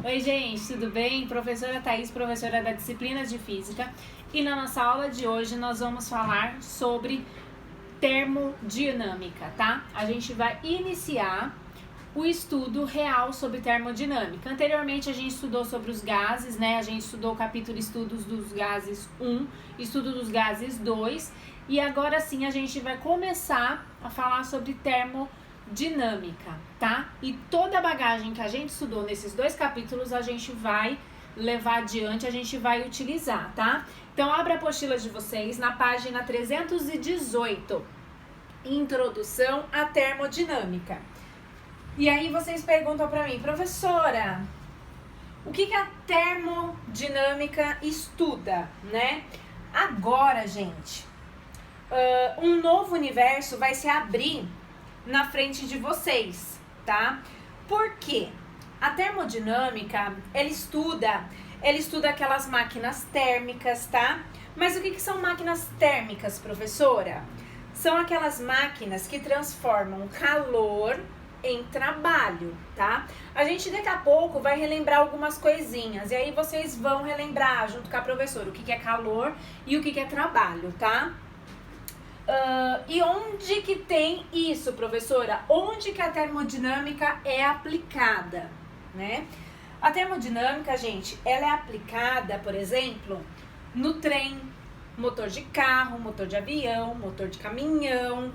Oi, gente, tudo bem? Professora Thaís, professora da disciplina de Física. E na nossa aula de hoje nós vamos falar sobre termodinâmica, tá? A gente vai iniciar o estudo real sobre termodinâmica. Anteriormente a gente estudou sobre os gases, né? A gente estudou o capítulo Estudos dos Gases 1, Estudo dos Gases 2, e agora sim a gente vai começar a falar sobre termodinâmica, tá? E toda a bagagem que a gente estudou nesses dois capítulos a gente vai levar adiante, a gente vai utilizar, tá? Então abre a apostila de vocês na página 318, Introdução à Termodinâmica. E aí vocês perguntam para mim, professora, o que a termodinâmica estuda, né? Agora, gente, um novo universo vai se abrir na frente de vocês, tá? Por quê? A termodinâmica, ela estuda aquelas máquinas térmicas, tá? Mas o que são máquinas térmicas, professora? São aquelas máquinas que transformam calor em trabalho, tá? A gente daqui a pouco vai relembrar algumas coisinhas, e aí vocês vão relembrar junto com a professora o que é calor e o que é trabalho, tá? E onde que tem isso, professora? Onde que a termodinâmica é aplicada, né? A termodinâmica, gente, ela é aplicada, por exemplo, no trem, motor de carro, motor de avião, motor de caminhão.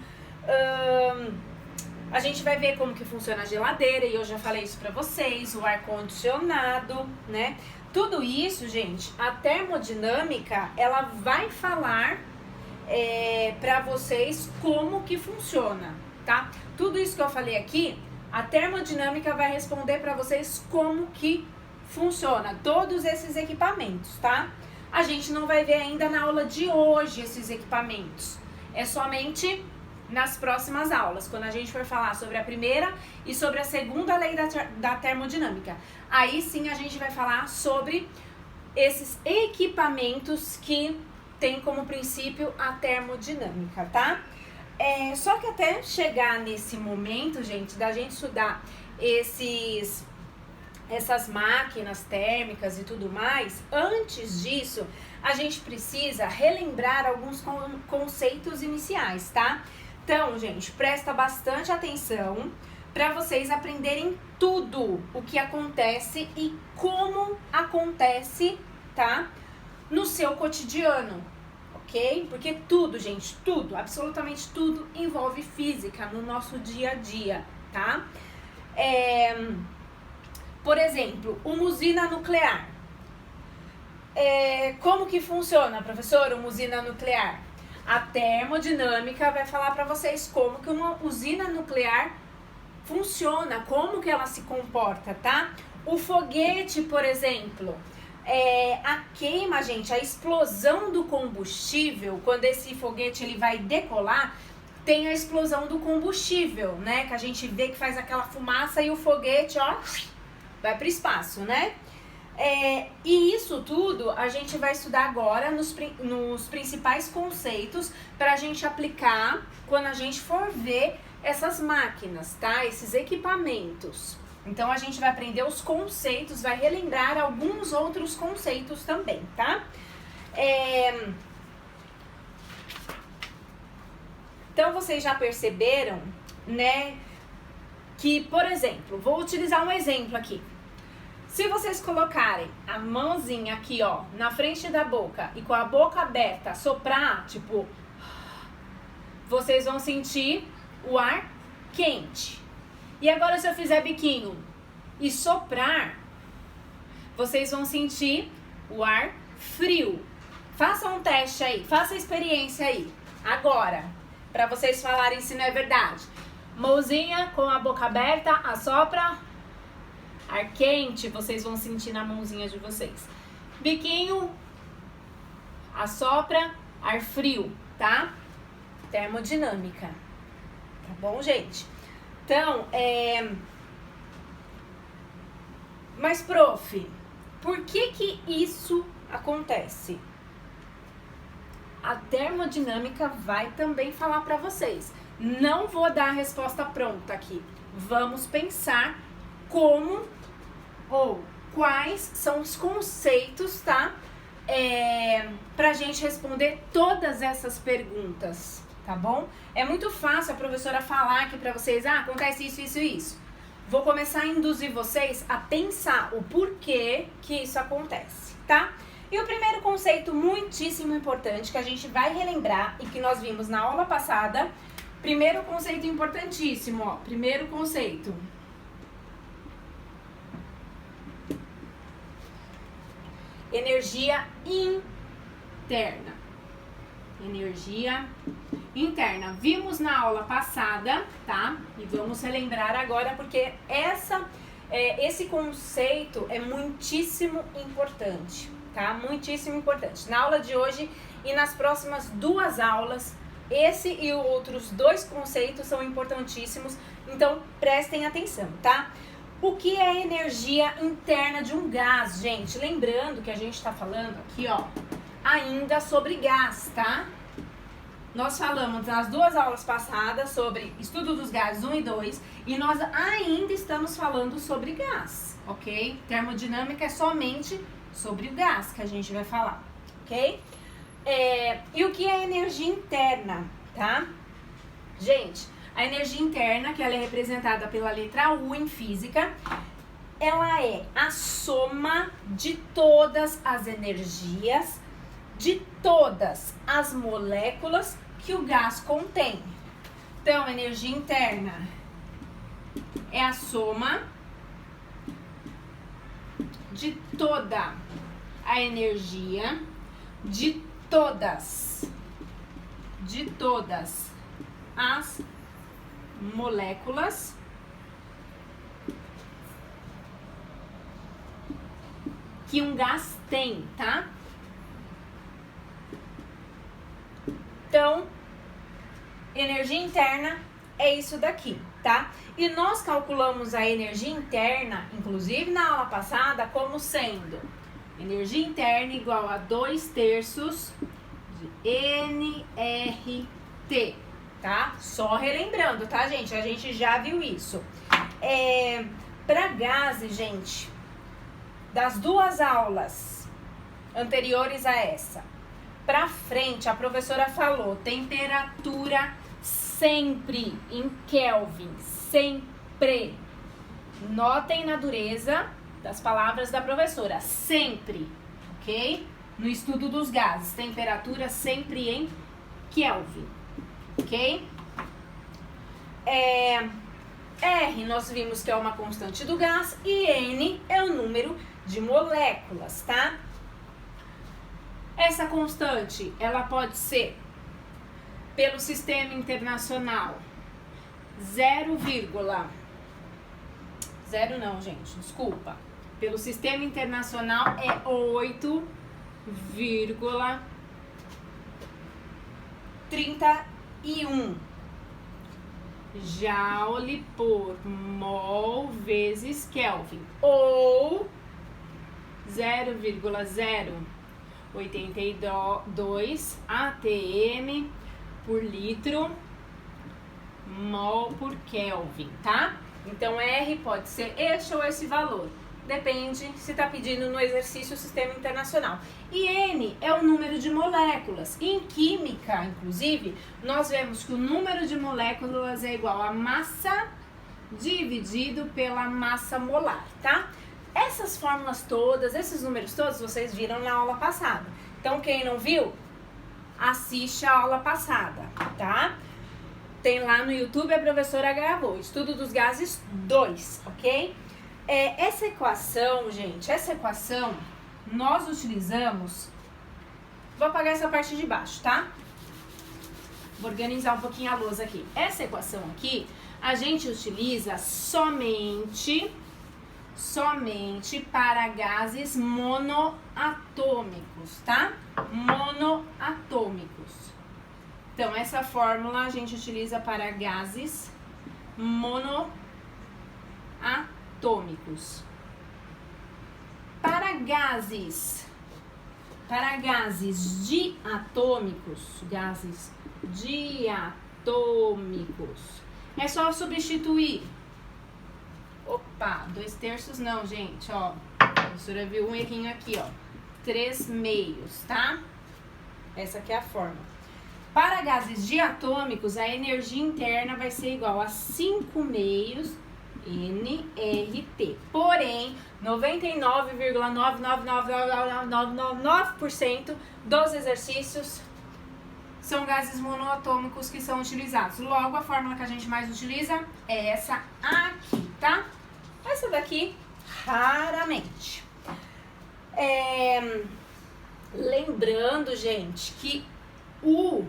A gente vai ver como que funciona a geladeira, e eu já falei isso pra vocês, o ar-condicionado, né? Tudo isso, gente, a termodinâmica, ela vai falar pra vocês como que funciona, tá? Tudo isso que eu falei aqui, a termodinâmica vai responder pra vocês como que funciona todos esses equipamentos, tá? A gente não vai ver ainda na aula de hoje esses equipamentos, é somente nas próximas aulas, quando a gente for falar sobre a primeira e sobre a segunda lei da termodinâmica. Aí sim a gente vai falar sobre esses equipamentos que tem como princípio a termodinâmica, tá? Só que até chegar nesse momento, gente, da gente estudar essas máquinas térmicas e tudo mais, antes disso, a gente precisa relembrar alguns conceitos iniciais, tá? Então, gente, presta bastante atenção para vocês aprenderem tudo o que acontece e como acontece, tá? No seu cotidiano, ok? Porque tudo, gente, tudo, absolutamente tudo envolve física no nosso dia a dia, tá? Por exemplo, uma usina nuclear. Como que funciona, professora, uma usina nuclear? A termodinâmica vai falar para vocês como que uma usina nuclear funciona, como que ela se comporta, tá? O foguete, por exemplo, a queima, gente, a explosão do combustível, quando esse foguete ele vai decolar, tem a explosão do combustível, né? Que a gente vê que faz aquela fumaça e o foguete, ó, vai para o espaço, né? E isso tudo a gente vai estudar agora nos principais conceitos para a gente aplicar quando a gente for ver essas máquinas, tá? Esses equipamentos. Então a gente vai aprender os conceitos, vai relembrar alguns outros conceitos também, tá? Então vocês já perceberam, né? Que, por exemplo, vou utilizar um exemplo aqui. Se vocês colocarem a mãozinha aqui, ó, na frente da boca e com a boca aberta, soprar, tipo, vocês vão sentir o ar quente. E agora se eu fizer biquinho e soprar, vocês vão sentir o ar frio. Façam um teste aí, faça a experiência aí, agora, para vocês falarem se não é verdade. Mãozinha com a boca aberta, assopra, ar quente, vocês vão sentir na mãozinha de vocês. Biquinho, assopra, ar frio, tá? Termodinâmica. Tá bom, gente? Então, mas, prof, por que isso acontece? A termodinâmica vai também falar para vocês. Não vou dar a resposta pronta aqui. Vamos pensar como ou quais são os conceitos, tá? Pra gente responder todas essas perguntas, tá bom? É muito fácil a professora falar aqui pra vocês, acontece isso, isso e isso. Vou começar a induzir vocês a pensar o porquê que isso acontece, tá? E o primeiro conceito muitíssimo importante que a gente vai relembrar e que nós vimos na aula passada, primeiro conceito importantíssimo, ó, primeiro conceito. Energia interna. Energia interna. Vimos na aula passada, tá? E vamos relembrar agora porque esse conceito é muitíssimo importante, tá? Muitíssimo importante. Na aula de hoje e nas próximas 2 aulas, esse e outros 2 conceitos são importantíssimos, então prestem atenção, tá? O que é energia interna de um gás, gente? Lembrando que a gente está falando aqui, ó, ainda sobre gás, tá? Nós falamos nas 2 aulas passadas sobre estudo dos gases 1 e 2 e nós ainda estamos falando sobre gás, ok? Termodinâmica é somente sobre o gás que a gente vai falar, ok? E o que é energia interna, tá? Gente, a energia interna, que ela é representada pela letra U em física, ela é a soma de todas as energias, de todas as moléculas que o gás contém. Então, energia interna é a soma de toda a energia, de todas as moléculas que um gás tem, tá? Então, energia interna é isso daqui, tá? E nós calculamos a energia interna, inclusive na aula passada, como sendo energia interna igual a 2/3 de nRT, tá? Só relembrando, tá, gente? A gente já viu isso. Para gases, gente, das 2 aulas anteriores a essa, pra frente, a professora falou temperatura sempre em Kelvin, sempre. Notem na dureza das palavras da professora, sempre, ok? No estudo dos gases, temperatura sempre em Kelvin, ok? R nós vimos que é uma constante do gás e N é o número de moléculas, tá? Essa constante, ela pode ser pelo sistema internacional 0, não, gente, desculpa. Pelo sistema internacional é 8,31 Joule por mol vezes Kelvin, ou 0,082 atm por litro mol por Kelvin, tá? Então R pode ser este ou esse valor, depende se está pedindo no exercício o sistema internacional. E N é o número de moléculas. Em química, inclusive, nós vemos que o número de moléculas é igual a massa dividido pela massa molar, tá? Essas fórmulas todas, esses números todos, vocês viram na aula passada. Então, quem não viu, assiste a aula passada, tá? Tem lá no YouTube, a professora gravou, Estudo dos Gases 2, ok? Essa equação, gente, nós utilizamos... Vou apagar essa parte de baixo, tá? Vou organizar um pouquinho a lousa aqui. Essa equação aqui, a gente utiliza somente para gases monoatômicos, tá? Monoatômicos. Então, essa fórmula a gente utiliza para gases monoatômicos. Para gases diatômicos, é só substituir. Opa, 2/3 não, gente, ó. professora viu um errinho aqui, ó. 3 meios, tá? Essa aqui é a fórmula. Para gases diatômicos, a energia interna vai ser igual a 5 meios nRT. Porém, 99,9999999% dos exercícios são gases monoatômicos que são utilizados. Logo, a fórmula que a gente mais utiliza é essa aqui, tá? Essa daqui, raramente. Lembrando, gente, que U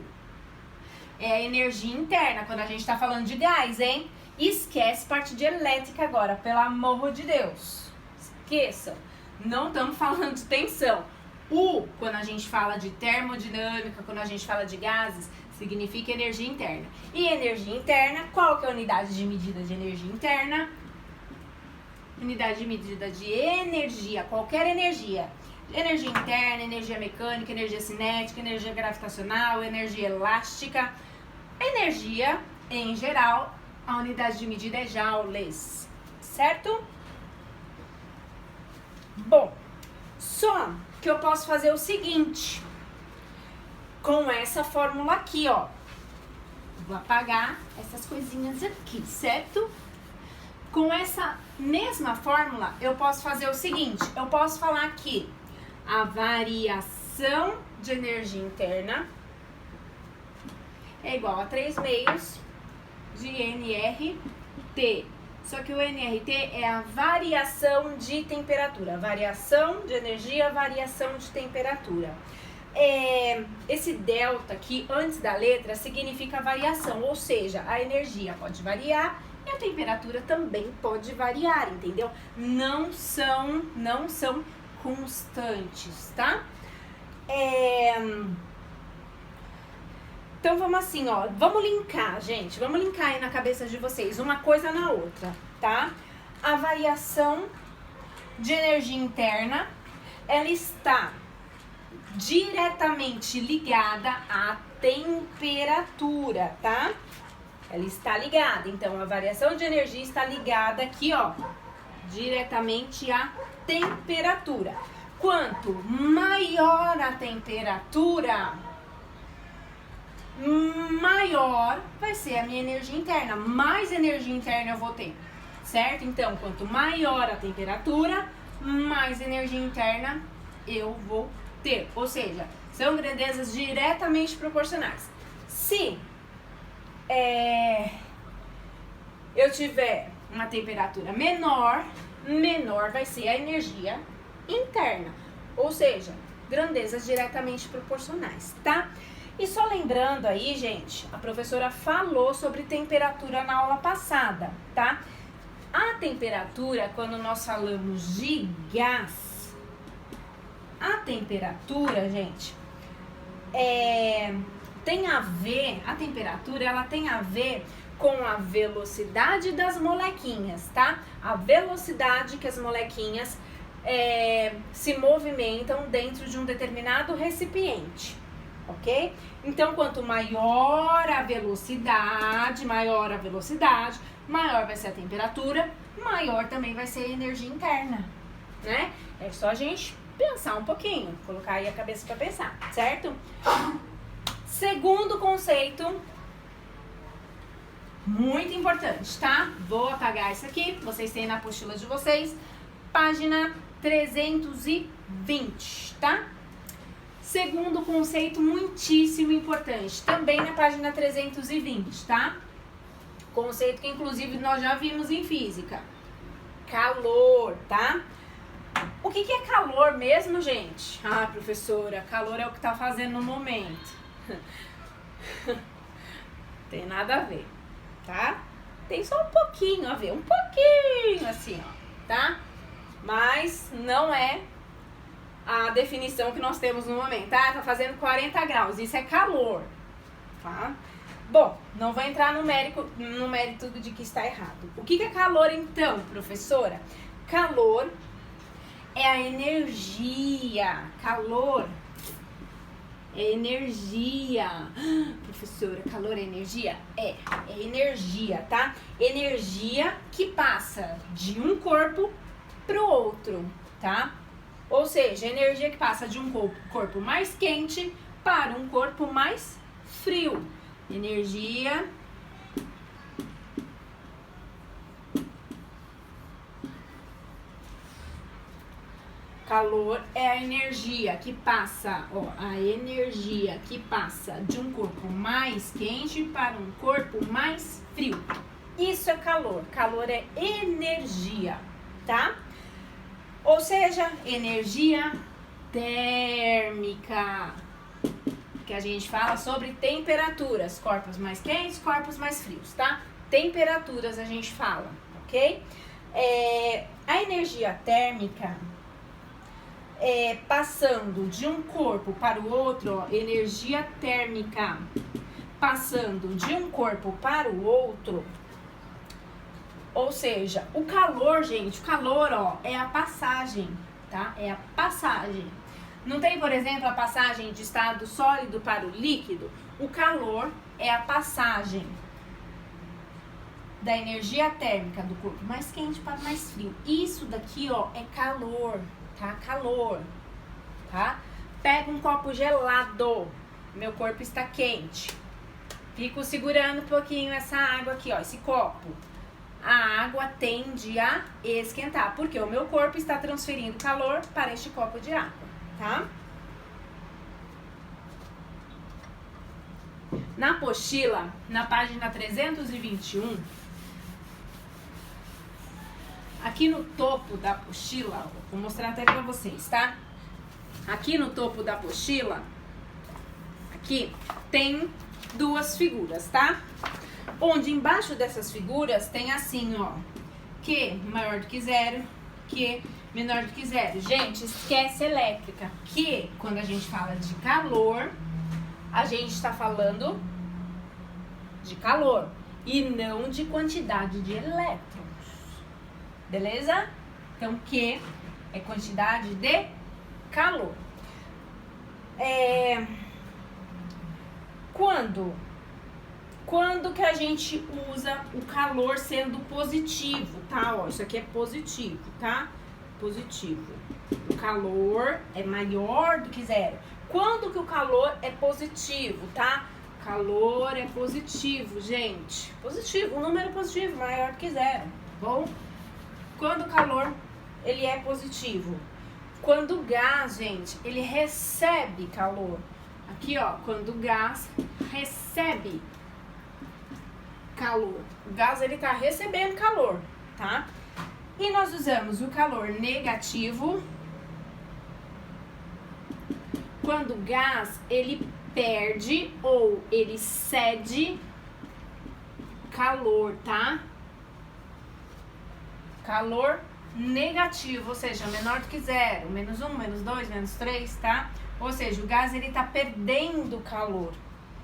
é a energia interna, quando a gente tá falando de gás, hein? Esquece parte de elétrica agora, pelo amor de Deus. Esqueçam. Não estamos falando de tensão. U, quando a gente fala de termodinâmica, quando a gente fala de gases, significa energia interna. E energia interna, qual que é a unidade de medida de energia interna? Unidade de medida de energia, qualquer energia. Energia interna, energia mecânica, energia cinética, energia gravitacional, energia elástica. Energia, em geral, a unidade de medida é joules, certo? Bom, só que eu posso fazer o seguinte, com essa fórmula aqui, ó. Vou apagar essas coisinhas aqui, certo? Com essa mesma fórmula, eu posso fazer o seguinte, eu posso falar que a variação de energia interna é igual a 3 meios de nRT. Só que o nRT é a variação de temperatura. Variação de energia, variação de temperatura. Esse delta aqui, antes da letra, significa variação. Ou seja, a energia pode variar e a temperatura também pode variar, entendeu? Não são constantes, tá? Então vamos assim, ó, vamos linkar, gente, vamos linkar aí na cabeça de vocês, uma coisa na outra, tá? A variação de energia interna, ela está diretamente ligada à temperatura, tá? Ela está ligada, então a variação de energia está ligada aqui, ó, diretamente à temperatura. Quanto maior a temperatura, maior vai ser a minha energia interna, mais energia interna eu vou ter, certo? Então, quanto maior a temperatura, mais energia interna eu vou ter, ou seja, são grandezas diretamente proporcionais. Se eu tiver uma temperatura menor vai ser a energia interna, ou seja, grandezas diretamente proporcionais, tá? E só lembrando aí, gente, a professora falou sobre temperatura na aula passada, tá? A temperatura, quando nós falamos de gás, a temperatura, gente, tem a ver, a temperatura, ela tem a ver com a velocidade das molequinhas, tá? A velocidade que as molequinhas se movimentam dentro de um determinado recipiente. Ok? Então, quanto maior a velocidade, maior vai ser a temperatura, maior também vai ser a energia interna, né? É só a gente pensar um pouquinho, colocar aí a cabeça para pensar, certo? Segundo conceito, muito importante, tá? Vou apagar isso aqui, vocês têm na apostila de vocês, página 320, tá? Segundo conceito muitíssimo importante, também na página 320, tá? Conceito que inclusive nós já vimos em física. Calor, tá? O que é calor mesmo, gente? Ah, professora, calor é o que tá fazendo no momento. Tem nada a ver, tá? Tem só um pouquinho a ver, um pouquinho assim, ó, tá? Mas não é a definição que nós temos no momento, tá? Tá fazendo 40 graus, isso é calor, tá? Bom, não vou entrar no mérito de que está errado. O que é calor então, professora? Calor é a energia, calor é energia. Professora, calor é energia? É energia, tá? Energia que passa de um corpo pro outro. tá? Ou seja, a energia que passa de um corpo mais quente para um corpo mais frio. Energia calor é a energia que passa, ó, a energia que passa de um corpo mais quente para um corpo mais frio. Isso é calor. Calor é energia, tá? Ou seja, energia térmica, que a gente fala sobre temperaturas, corpos mais quentes, corpos mais frios, tá? Temperaturas a gente fala, ok? A energia térmica passando de um corpo para o outro, ó, energia térmica passando de um corpo para o outro. Ou seja, o calor, gente, o calor, ó, é a passagem, tá? É a passagem. Não tem, por exemplo, a passagem de estado sólido para o líquido? O calor é a passagem da energia térmica do corpo mais quente para o mais frio. Isso daqui, ó, é calor, tá? Calor, tá? Pega um copo gelado, meu corpo está quente. Fico segurando um pouquinho essa água aqui, ó, esse copo. A água tende a esquentar, porque o meu corpo está transferindo calor para este copo de água, tá? Na apostila, na página 321, aqui no topo da apostila, vou mostrar até pra vocês, tá? Aqui no topo da apostila, aqui tem duas figuras, tá? Onde embaixo dessas figuras tem assim, ó, Q maior do que zero, Q menor do que zero. Gente, esquece elétrica, que quando a gente fala de calor, a gente está falando de calor e não de quantidade de elétrons, beleza? Então, Q é quantidade de calor. Quando que a gente usa o calor sendo positivo, tá? Ó, isso aqui é positivo, tá? Positivo. O calor é maior do que zero. Quando que o calor é positivo, tá? Calor é positivo, gente. Positivo, um número positivo, maior do que zero, tá bom? Quando o calor, ele é positivo. Quando o gás, gente, ele recebe calor. Aqui, ó, quando o gás recebe calor. O gás, ele tá recebendo calor, tá? E nós usamos o calor negativo quando o gás, ele perde ou ele cede calor, tá? Calor negativo, ou seja, menor do que zero, menos 1, menos 2, menos 3, tá? Ou seja, o gás, ele tá perdendo calor,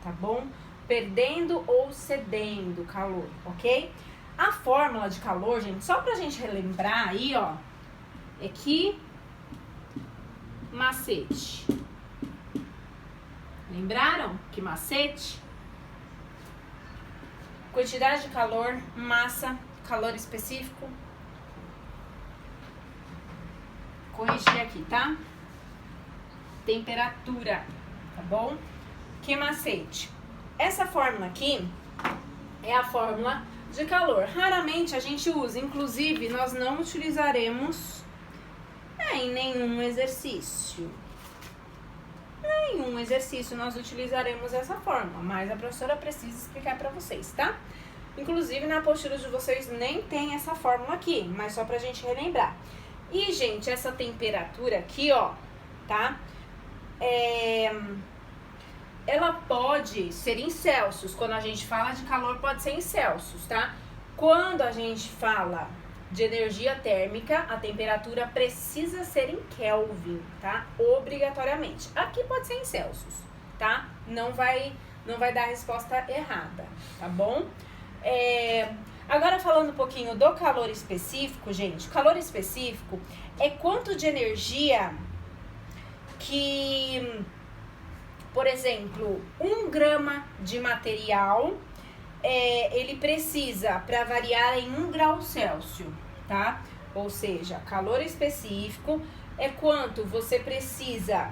tá bom? Perdendo ou cedendo calor, ok? A fórmula de calor, gente, só pra gente relembrar aí, ó, é que macete. Lembraram que macete? Quantidade de calor, massa, calor específico. Corrigir aqui, tá? Temperatura, tá bom? Que macete? Essa fórmula aqui é a fórmula de calor. Raramente a gente usa, inclusive nós não utilizaremos em nenhum exercício. Nenhum exercício nós utilizaremos essa fórmula, mas a professora precisa explicar para vocês, tá? Inclusive na apostila de vocês nem tem essa fórmula aqui, mas só pra gente relembrar. E, gente, essa temperatura aqui, ó, tá? Ela pode ser em Celsius. Quando a gente fala de calor, pode ser em Celsius, tá? Quando a gente fala de energia térmica, a temperatura precisa ser em Kelvin, tá? Obrigatoriamente. Aqui pode ser em Celsius, tá? Não vai dar a resposta errada, tá bom? Agora falando um pouquinho do calor específico, gente. Calor específico é quanto de energia que, por exemplo, 1 grama de material, ele precisa para variar em 1 grau Celsius, tá? Ou seja, calor específico é quanto você precisa